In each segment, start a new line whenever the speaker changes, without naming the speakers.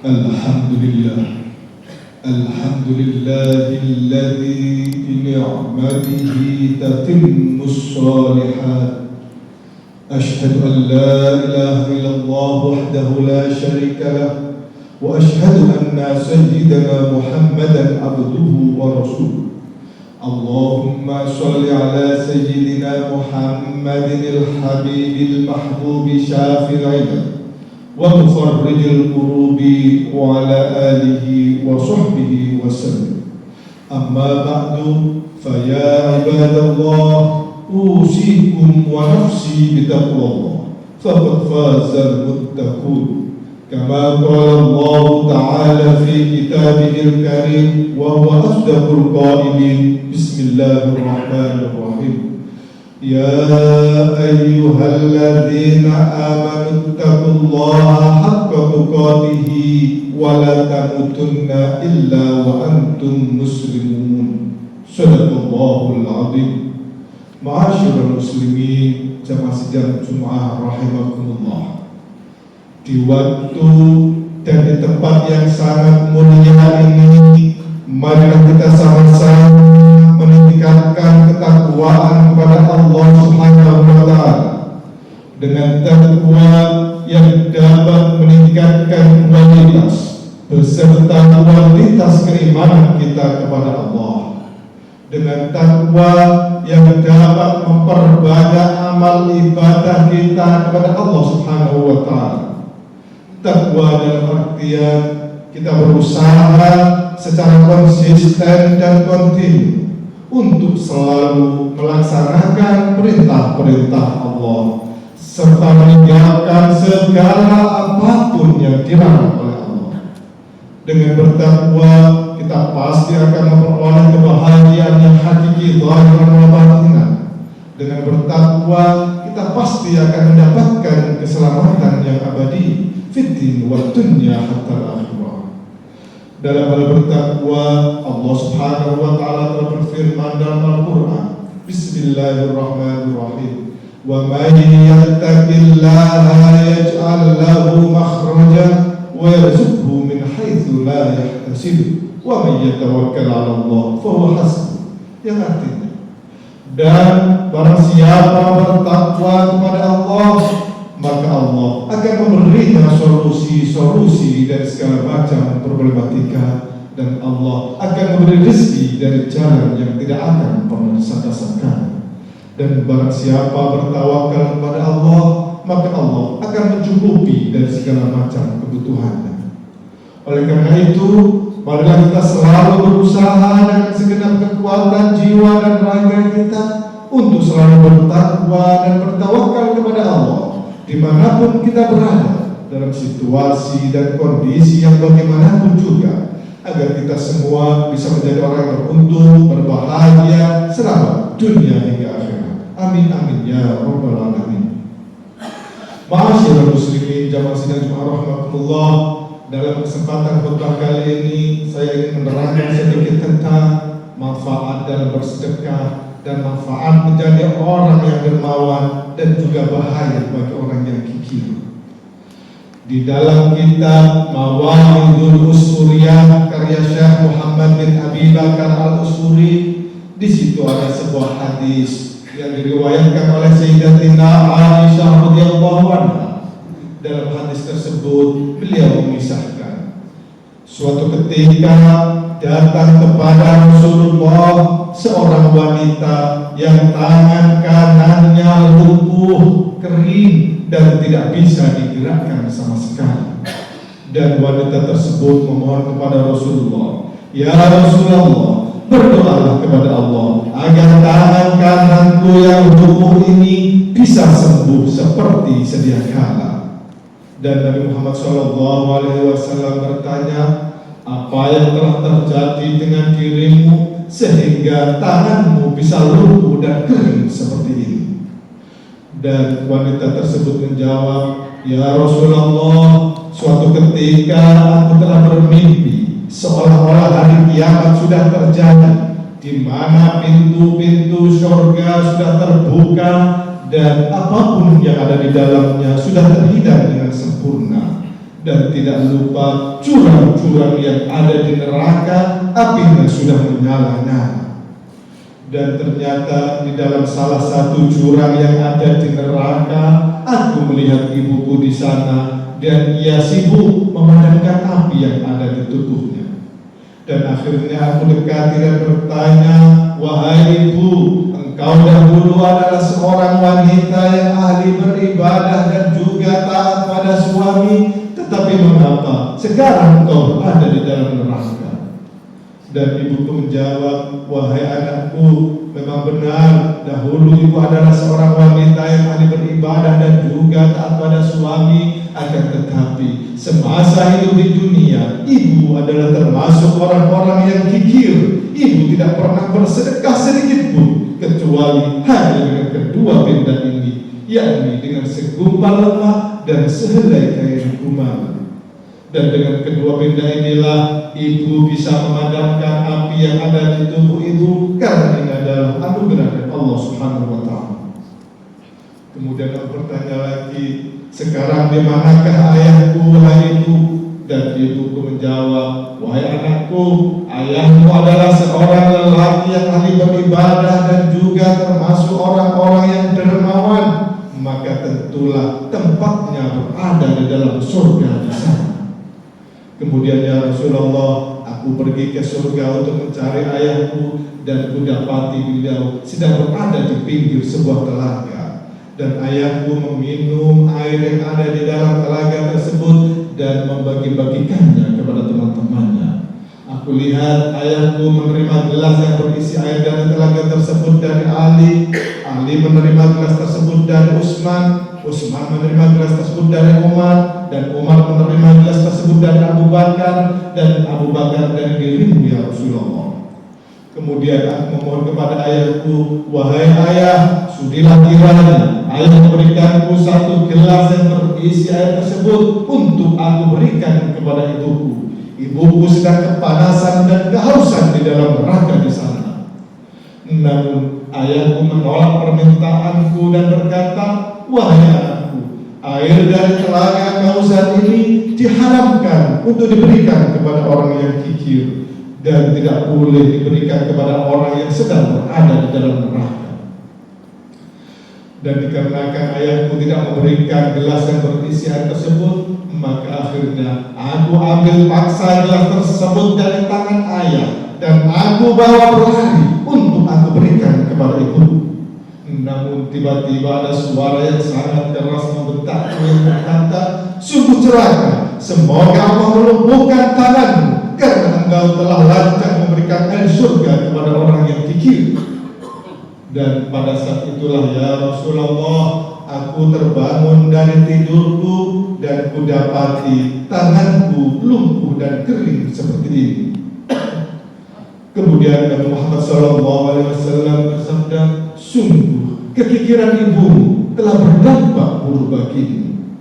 Alhamdulillah, alhamdulillahilladzi bini'matihi tatimmus shalihat. Ashhadu an la ilaha illallah wahdahu la syarika lah, wa ashhadu anna sayyidana Muhammadan abduhu wa rasuluh. Allahumma sholli ala sayyidina Muhammadin al-habibil mahbubi syafi'il ibad wa mufarrijil kurubi wa ala alihi wa sahbihi wa sallam. Amma ba'du, faya ibadallah, usikum wa nafsi bitaqwallah, faqad fazal muttaqun. Kama qala Allah ta'ala fi kitabihil karim wa huwa asdaqul qailin. Bismillahirrahmanirrahim. Ya ayyuhalladzina amanu taqullaha haqqa tuqatih wa la tamutunna illa wa antum muslimun. Shadaqallahul azim. Ma'asyiral muslimin, jamaah sidang Jumat rahimakumullah. Di waktu dan di tempat yang sangat mulia ini, mari kita sama-sama meningkatkan ketakwaan kepada Allah Subhanahu wa Ta'ala. Dengan takwa yang dapat meningkatkan kualitas beserta kualitas keimanan kita kepada Allah. Dengan takwa yang dapat memperbanyak amal ibadah kita kepada Allah Subhanahu wa Ta'ala. Takwa dalam artian kita berusaha secara konsisten dan kontinu untuk selalu melaksanakan perintah-perintah Allah serta meninggalkan segala apapun yang dilarang oleh Allah. Dengan bertakwa kita pasti akan memperoleh kebahagiaan yang hakiki zahiran wa batinan. Dengan bertakwa kita pasti akan mendapatkan keselamatan yang abadi fid din wa dunya hatta akhirah. Dalam hal bertakwa, Allah Subhanahu wa Ta'ala telah berfirman dalam Al-Quran, Bismillahirrahmanirrahim. Wa man yattaqillaha yaj'al lahu makhraja wa yarzuqhu min haitsu la yahtasib wa man yatawakkal 'ala Allah fa huwa hasbuh. Yang artinya, dan barang siapa bertakwa kepada Allah, maka Allah akan memberinya solusi-solusi dari segala macam problematika, dan Allah akan memberi rezeki dari jalan yang tidak akan pernah disangka-sangka. Dan barang siapa bertawakal kepada Allah, maka Allah akan mencukupi dari segala macam kebutuhannya. Oleh karena itu, marilah kita selalu berusaha dengan segenap kekuatan jiwa dan raga kita untuk selalu bertakwa dan bertawakal kepada Allah dimanapun kita berada, dalam situasi dan kondisi yang bagaimanapun juga, agar kita semua bisa menjadi orang yang beruntung, berbahagia, selamat dunia hingga akhirat. Amin amin ya rabbal alamin. Ma'asyiral muslimin, jamaah sidang Jumat rahimakumullah, dalam kesempatan khutbah kali ini saya ingin menerangkan sedikit tentang manfaat dalam bersedekah dan manfaat menjadi orang yang dermawan dan juga bahaya bagi orang yang kikir. Di dalam kitab Mawahidul Usuriyah karya Syekh Muhammad bin Abi Bakar Al-Usuri, di situ ada sebuah hadis yang diriwayatkan oleh Sayyidatina Aisyah radhiyallahu anha. Dalam hadis tersebut beliau mengisahkan, suatu ketika datang kepada Rasulullah seorang wanita yang tangan kanannya lumpuh, kering, dan tidak bisa digerakkan sama sekali. Dan wanita tersebut memohon kepada Rasulullah, "Ya Rasulullah, berdoalah kepada Allah agar tangan kananku yang lumpuh ini bisa sembuh seperti sedia kala." Dan Nabi Muhammad SAW bertanya, "Apa yang telah terjadi dengan dirimu sehingga tanganmu bisa lumpuh dan kering seperti ini?" Dan wanita tersebut menjawab, "Ya Rasulullah, suatu ketika aku telah bermimpi seolah-olah hari kiamat sudah terjadi, di mana pintu-pintu surga sudah terbuka dan apapun yang ada di dalamnya sudah terhidang dengan sempurna. dan tidak lupa jurang-jurang yang ada di neraka, apinya sudah menyala-nyala. Dan ternyata di dalam salah satu jurang yang ada di neraka, aku melihat ibuku di sana dan ia sibuk memadamkan api yang ada di tubuhnya. Dan akhirnya aku dekati dan bertanya, "Wahai ibu, engkau dahulu adalah seorang wanita yang ahli beribadah dan juga taat pada suami, tetapi mengapa sekarang engkau berada di dalam neraka?" Dan ibuku menjawab, "Wahai anakku, memang benar dahulu ibu adalah seorang wanita yang ahli beribadah dan juga taat pada suami, akan tetapi semasa hidup di dunia ibu adalah termasuk orang-orang yang kikir. Ibu tidak pernah bersedekah sedikit pun kecuali hanya dengan kedua benda ini, yakni dengan segumpal lemak dan sehelai kain kumaha. Dan dengan kedua benda inilah ibu bisa memadamkan api yang ada di tubuh ibu, karena ini adalah anugerah dari Allah Subhanahu wa Ta'ala." Kemudian aku bertanya lagi, "Sekarang di manakah ayahku, wahai ibu?" Dan ibuku menjawab, "Wahai anakku, ayahmu adalah seorang lelaki yang ahli beribadah dan juga termasuk orang-orang yang dermawan, maka tentulah tempatnya berada di dalam surga di sana." Kemudian, "Ya Rasulullah, aku pergi ke surga untuk mencari ayahku dan kudapati beliau sedang berada di pinggir sebuah telaga. Dan ayahku meminum air yang ada di dalam telaga tersebut dan membagi-bagikannya kepada teman-temannya. Aku lihat ayahku menerima gelas yang berisi air dari telaga tersebut dari Ali menerima gelas tersebut dari Utsman menerima gelas tersebut dari Umar, dan Umar menerima gelas tersebut dari Abu Bakar, dan Abu Bakar dari dirimu ya Rasulullah. Kemudian aku memohon kepada ayahku, "Wahai ayah, sudilah kiranya ayah memberikanku satu gelas yang berisi air tersebut untuk aku berikan kepada ibuku. Ibuku sedang kepanasan dan kehausan di dalam neraka di sana." Namun ayahku menolak permintaanku dan berkata, "Wahai anakku, air dari telaga Kausar ini diharamkan untuk diberikan kepada orang yang kikir dan tidak boleh diberikan kepada orang yang sedang berada di dalam neraka." Dan dikarenakan ayahku tidak memberikan gelas yang berisi air tersebut, maka akhirnya aku ambil paksa gelas tersebut dari tangan ayah dan aku bawa berlari untuk aku berikan kepada ibuku. Namun tiba-tiba ada suara yang sangat keras membentakku yang berkata, "Sungguh celaka, semoga Allah melumpuhkan tanganmu karena engkau telah lancang memberikan air surga kepada orang yang kikir." Dan pada saat itulah ya Rasulullah, aku terbangun dari tidurku dan kudapati tanganku lumpuh dan kering seperti ini. Kemudian Nabi Muhammad SAW bersabda, "Sungguh kekikiran ibumu telah berdampak buruk bagimu."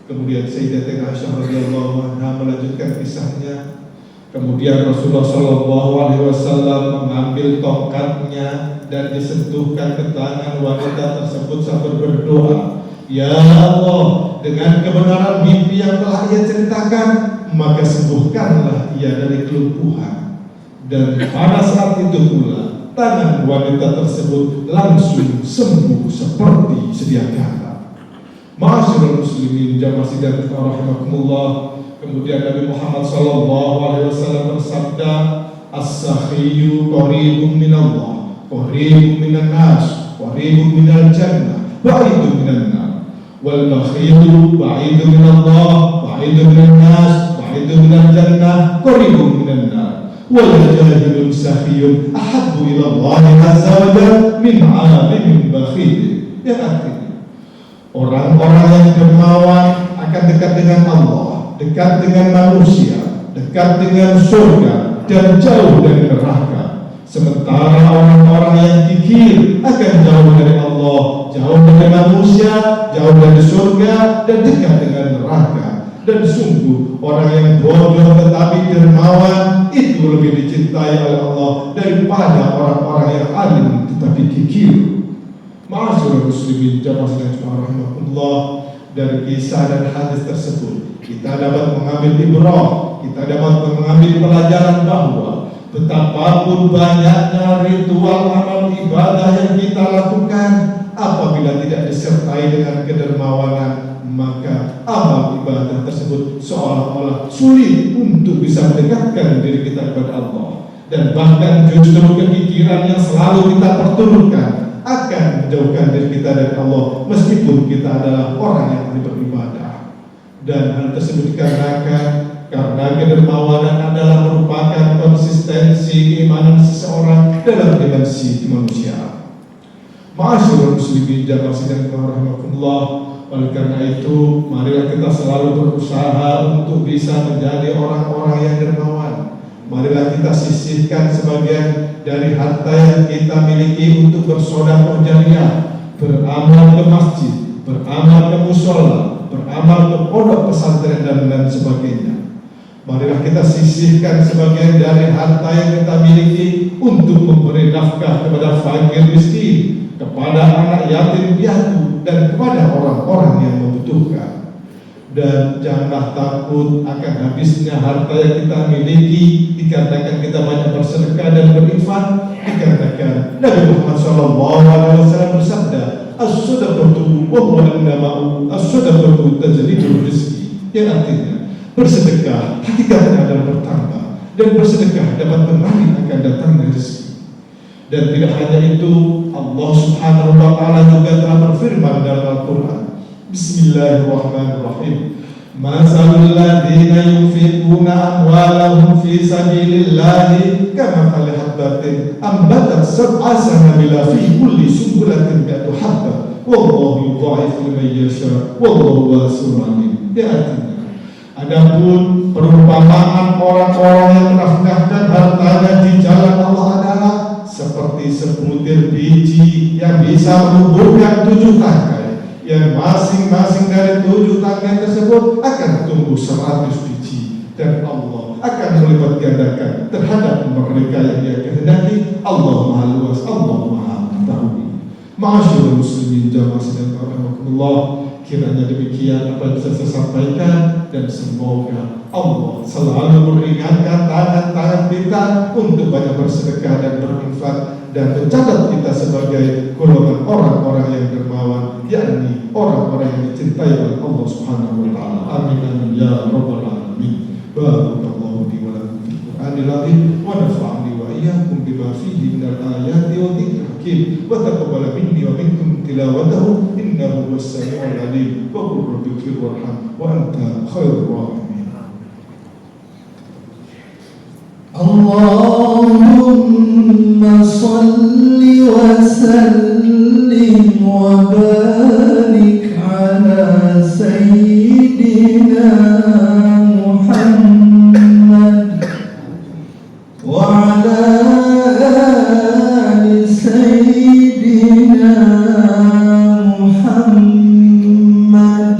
Kemudian Sayyidatina Aisyah radhiyallahu anha melanjutkan kisahnya. Kemudian Rasulullah SAW mengambil tongkatnya dan disentuhkan ke tangan wanita tersebut sambil berdoa, "Ya Allah, dengan kebenaran mimpi yang telah ia ceritakan, maka sembuhkanlah ia dari kelumpuhan." Dan pada saat itu pula tangan wanita tersebut langsung sembuh seperti sedia kala. Ma'asyiral muslimin jamaah sidang rahimakumullah. Kemudian Nabi Muhammad SAW bersabda, "As-sakhiyyu qaribun minallah, qaribun minan nas, qaribun minal jannah, ba'idun minan nar. Wal bakhillu ba'idun minallah, ba'idun minan nas, ba'idun minal jannah, qaribun minan nar. Wal jahilun sakhiyun ahabbu ila Allah azza wa jalla min 'alimin bakhil." Yang artinya, orang-orang yang dermawan akan dekat dengan Allah, dekat dengan manusia, dekat dengan surga, dan jauh dari neraka. Sementara orang-orang yang kikir akan jauh dari Allah, jauh dari manusia, jauh dari surga, dan dekat dengan neraka. Dan sungguh orang yang bodoh tetapi dermawan itu lebih dicintai oleh Allah daripada orang-orang yang alim tetapi kikir. Ma'asyiral muslimin jamaah sekalian rahimahullah. dari kisah dan hadis tersebut kita dapat mengambil ibrah, kita dapat mengambil pelajaran bahwa betapapun banyaknya ritual amal ibadah yang kita lakukan, apabila tidak disertai dengan kedermawanan, maka amal ibadah tersebut seolah-olah sulit untuk bisa mendekatkan diri kita kepada Allah. Dan bahkan justru kepikiran yang selalu kita perturutkan akan menjauhkan diri kita dari Allah, meskipun kita adalah orang yang ahli beribadah. Dan hal tersebut dikarenakan karena kedermawanan adalah merupakan konsistensi keimanan seseorang dalam dimensi kemanusiaan. Ma'asyiral muslimin jamaah sidang rahimakumullah, oleh karena itu marilah kita selalu berusaha untuk bisa menjadi orang-orang yang dermawan. Marilah kita sisihkan sebagian dari harta yang kita miliki untuk bersedekah jariah, beramal ke masjid, beramal ke mushola, beramal ke pondok pesantren dan sebagainya. Marilah kita sisihkan sebagian dari harta yang kita miliki untuk memberi nafkah kepada fakir miskin, kepada anak yatim piatu, dan kepada orang-orang yang membutuhkan. Dan janganlah takut akan habisnya harta yang kita miliki, dikarenakan kita banyak bersedekah dan berinfak. Dikarenakan Nabi Muhammad SAW bersabda, as-sadaqatu wa huwa an-nama'u, as-sadaqatu tajlibul rizqi, yang artinya bersedekah hakikatnya adalah bertambah, dan bersedekah dapat menarik akan datangnya rezeki. Dan tidak hanya itu, Allah Subhanahu wa ta'ala juga telah berfirman dalam Al-Quran, Bismillahirrahmanirrahim. Masalul ladzina yunfiquna amwalahum fi sabilillahi kamathali habbatin ambatat sab'a sanabila fi kulli sunbulatin mi'atu habbah wallahu yudha'ifu liman yasha wallahu wasi'un 'alim. Artinya, adapun perumpamaan orang-orang yang menafkahkan hartanya di jalan Allah adalah seperti sebutir biji yang bisa menumbuhkan 7 tangkai, yang masing-masing dari 7 tangkai tersebut akan tumbuh 100 biji, dan Allah akan melipat gandakan terhadap mereka yang Dia kehendaki. Allah Maha Luas, Allah Maha Mengetahui. Ma'asyiral muslimin jamaah sidang rahimakumullah, kiranya demikian apa yang bisa saya sampaikan, dan semoga Allah selalu meringankan tangan-tangan kita untuk banyak bersedekah dan berinfak, dan mencatat kita sebagai golongan orang-orang yang dermawan, yakni orang-orang yang dicintai oleh Allah Subhanahu wa ta'ala. Amin amin ya rabbal alamin. Barakallahu li wa lakum fil Qur'anil azim wa nafa'ani wa iyyakum bima fihi minal ayati wa dzikril hakim wa taqabbal minni wa minkum tilawatahu innahu was-sami'ul 'alim. Wa qul rabbi ighfir warham wa anta khairur rahimin. Allahumma salli wa sallim wa barik ala sayyidina Muhammad wa ala ali sayyidina Muhammad.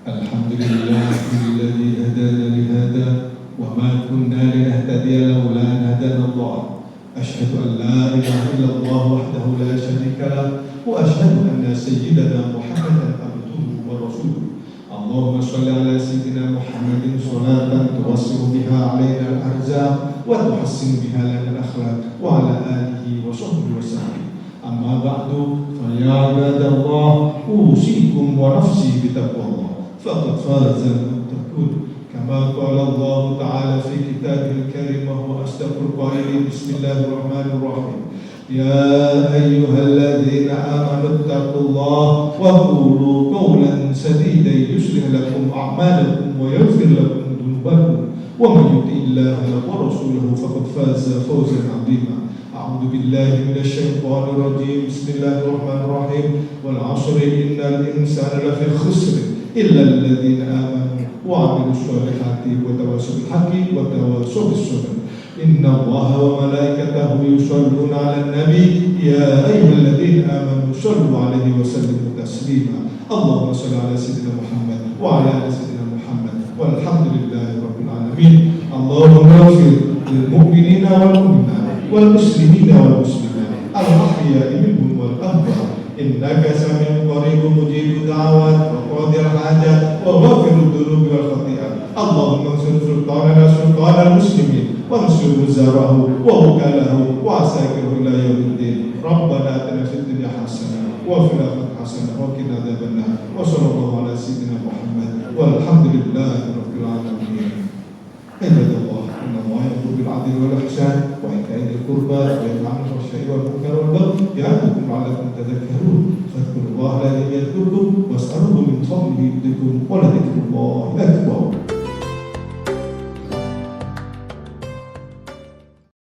Alhamdulillahilladzi hadana li hada wa ma kunna linahtadiya laula an hadana Allah. Asyhadu an la ilaha illallah wahdahu la syarika lah wa asyhadu anna sayyidana Muhammadan abduhu wa rasuluh. Allahumma shalli ala sayyidina Muhammadin salatan tuwassilu biha alaina al-arzaq wa tuhassinu biha lana al-akhlaq wa ala alihi wa sahbihi wa sallam. Amma ba'du, fa ya ibadallah, usikum wa nafsi bitaqwallah. فقد فاز المتقون كما قال الله تعالى في كتابه الكريم وهو أصدق القائلين. بسم الله الرحمن الرحيم. يا أيها الذين آمنوا اتقوا الله وقولوا قولا سديدا يصلح لكم أعمالكم ويغفر لكم ذنوبكم ومن يطع الله ورسوله فقد فاز فوزا عظيما. أعوذ بالله من الشيطان الرجيم. بسم الله الرحمن الرحيم. والعصر إن الإنسان لفي خسر إلا الذين آمنوا وعملوا الصالحات وتواصوا بالحق وتواصوا بالصبر. إن الله وملائكته يصلون على النبي يا أيها الذين آمنوا صلوا عليه وسلموا تسليما. اللهم صل على سيدنا محمد وعلى آل سيدنا محمد والحمد لله رب العالمين. اللهم اغفر للمؤمنين والمؤمنات والمسلمين والمسلمات الأحياء منهم والأموات إنك سميع قريب مجيب الدعوات وقاضي الحاجات وغافر الذنوب والخطيئات اللهم انصر سلطاننا سلطان المسلمين وانصر وزاره ووكاله وعساكره إلى يوم الدين ربنا آتنا في الدنيا حسنة وفي الآخرة حسنة وقنا عذاب النار وصلى الله على سيدنا محمد والحمد لله رب العالمين. عباد الله إن الله يأمر بالعدل والإحسان وإيتاء ذي القربى وينهى عن الفحشاء والمنكر والبغي يعظكم لعلكم تذكرون فاذكروا الله الذي يذكركم واسألوه من فضله يؤتكم ولذكر الله أكبر.